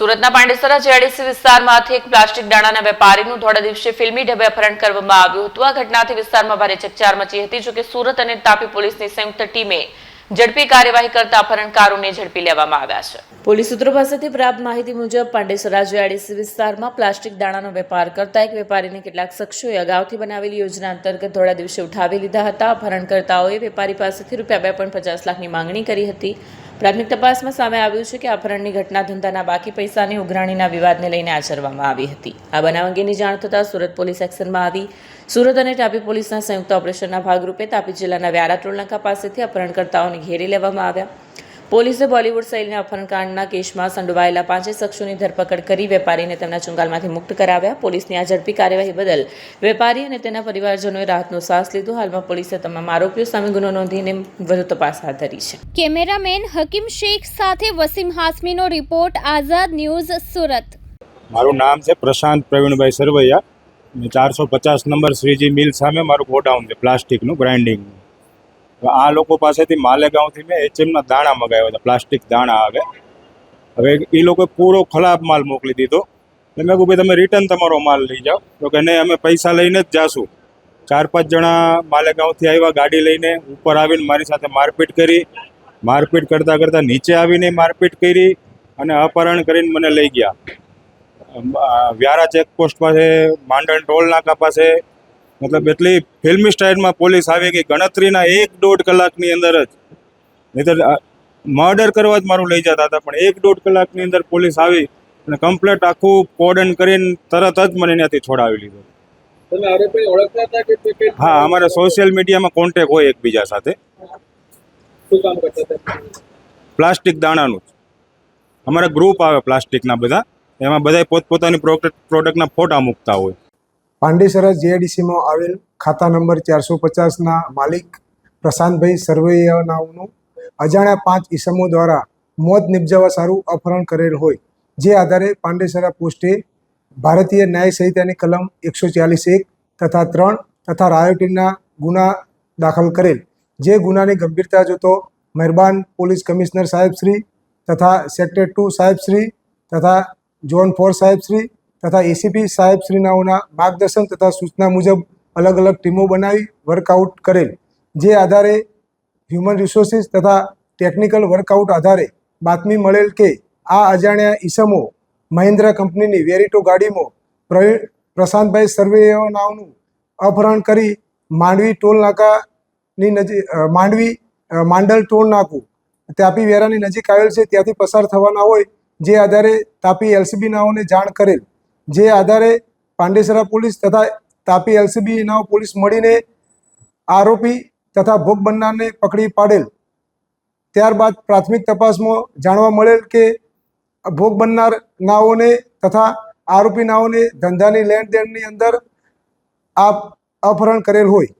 સુરતના પાંડેસરા જેડીસી વિસ્તારમાંથી એક પ્લાસ્ટિક દાણાના વેપારીનું થોડા દિવસે ફિલ્મી ઢબે અપહરણ કરવામાં આવ્યું હતું। આ ઘટનાથી વિસ્તારમાં ભારે ચકચાર મચી હતી। જોકે સુરત અને તાપી પોલીસની સંયુક્ત ટીમે ઝડપી કાર્યવાહી કરતા અપહરણકારોને ઝડપી લેવામાં આવ્યા છે। પોલીસ સૂત્રો પાસેથી પ્રાપ્ત માહિતી મુજબ પાંડેસરા જેડીસી વિસ્તારમાં પ્લાસ્ટિક દાણાનો વેપાર કરતા એક વેપારીને કેટલાક શખ્સોએ અગાઉથી બનાવેલી યોજના અંતર્ગત થોડા દિવસે ઉઠાવી લીધા હતા। અપહરણકર્તાઓએ વેપારી પાસેથી ₹2.50 લાખની માંગણી કરી હતી। પ્રાથમિક તપાસમાં સામે આવ્યું છે કે અપહરણની ઘટના ધંધાના બાકી પૈસાની ઉઘરાણીના વિવાદને લઈને આચરવામાં આવી હતી। આ બનાવ અંગેની જાણ થતાં સુરત પોલીસ એક્શનમાં આવી। સુરત અને તાપી પોલીસના સંયુક્ત ઓપરેશનના ભાગરૂપે તાપી જિલ્લાના વ્યારા ટોલનાકા પાસેથી અપહરણકર્તાઓને ઘેરી લેવામાં આવ્યા। પોલીસે બોલિવૂડ શૈલીના અપહરણકાંડના કેસમાં સંડોવાયેલા 5 શખ્સોની ધરપકડ કરી વેપારીને તેમના ચુંગાલમાંથી મુક્ત કરાવ્યા। પોલીસની આ ઝડપી કાર્યવાહી બદલ વેપારી અને તેના પરિવારજનોએ રાહતનો શ્વાસ લીધો। હાલમાં પોલીસે તમામ આરોપીઓ સામે ગુનો નોંધીને વધુ તપાસ હાથ ધરી છે। કેમેરામેન હકીમ શેખ સાથે વસીમ હાસમીનો રિપોર્ટ, આઝાદ ન્યૂઝ, સુરત। મારું નામ છે પ્રશાંત પ્રવીણભાઈ સરવૈયા। 450 નંબર શ્રીજી મિલ સામે મારું ગોડાઉન છે પ્લાસ્ટિકનું ગ્રાઇન્ડિંગનું। આ લોકો પાસેથી માલેગાંવથી મેં એચએમના દાણા મગાવ્યા હતા, પ્લાસ્ટિક દાણા આવે। હવે એ લોકોએ પૂરો ખરાબ માલ મોકલી દીધો। મેં કહ્યું ભાઈ તમે રિટર્ન તમારો માલ લઈ જાઓ, તો કે નહીં અમે પૈસા લઈને જ જાશું। 4-5 જણા માલેગાંવથી આવ્યા ગાડી લઈને, ઉપર આવીને મારી સાથે મારપીટ કરી। મારપીટ કરતાં કરતાં નીચે આવીને મારપીટ કરી અને અપહરણ કરીને મને લઈ ગયા। વ્યારા ચેકપોસ્ટ પાસે, માંડણ ટોલ નાકા પાસે, મતલબ એટલી ફિલ્મી સ્ટાઇલમાં પોલીસ આવી ગઈ। ગણતરીના 1-1.5 કલાકની અંદર જ, નહીંતર મર્ડર કરવા જ મારું લઈ જતા હતા, પણ 1-1.5 કલાકની અંદર પોલીસ આવી અને કમ્પ્લેટ આખું કોર્ડન કરીને તરત જ મને ત્યાંથી છોડાવી લીધો। તમે આરોપીને ઓળખતા હતા કે હા, અમારે સોશિયલ મીડિયામાં કોન્ટેક્ટ હોય એકબીજા સાથે। શું કામ કરતા હતા? પ્લાસ્ટિક દાણાનું જ અમારા ગ્રુપ આવે પ્લાસ્ટિકના બધા, એમાં બધા પોતપોતાની પ્રોડક્ટના ફોટા મૂકતા હોય। પાંડેસરા જેઆઈડીસીમાં આવેલ ખાતા નંબર 450ના માલિક પ્રશાંતભાઈ સરવૈયા નામનું અજાણ્યા 5 ઈસમો દ્વારા મોત નિપજાવવા સારું અપહરણ કરેલ હોય, જે આધારે પાંડેસરા પોસ્ટે ભારતીય ન્યાય સંહિતાની કલમ 140(1) તથા 3 તથા રાયોટિંગના ગુના દાખલ કરેલ। જે ગુનાની ગંભીરતા જોતો મહેરબાન પોલીસ કમિશનર સાહેબશ્રી તથા સેક્ટર 2 સાહેબશ્રી તથા ઝોન 4 સાહેબશ્રી તથા એસીપી સાહેબશ્રીનાઓના માર્ગદર્શન તથા સૂચના મુજબ અલગ અલગ ટીમો બનાવી વર્કઆઉટ કરેલ। જે આધારે હ્યુમન રિસોર્સિસ તથા ટેકનિકલ વર્કઆઉટ આધારે બાતમી મળેલ કે આ અજાણ્યા ઈસમો મહિન્દ્રા કંપનીની વેરીટો ગાડીમાં પ્રશાંતભાઈ સરવૈયા નામનું અપહરણ કરી માંડવી ટોલ નાકાની નજીક માંડલ ટોલ નાકું તાપી વેરાની નજીક આવેલ છે, ત્યાંથી પસાર થવાના હોય। જે આધારે તાપી એલસીબી નાઓને જાણ કરેલ। જે આધારે પાંડેસરા પોલીસ તથા તાપી એલસીબી નાઓ પોલીસ મળીને આરોપી તથા ભોગ બનનારને પકડી પાડેલ। ત્યારબાદ પ્રાથમિક તપાસમાં જાણવા મળેલ કે ભોગ બનનાર નાઓને તથા આરોપી નાઓને ધંધાની લેણ દેણની અંદર આ અપહરણ કરેલ હોય।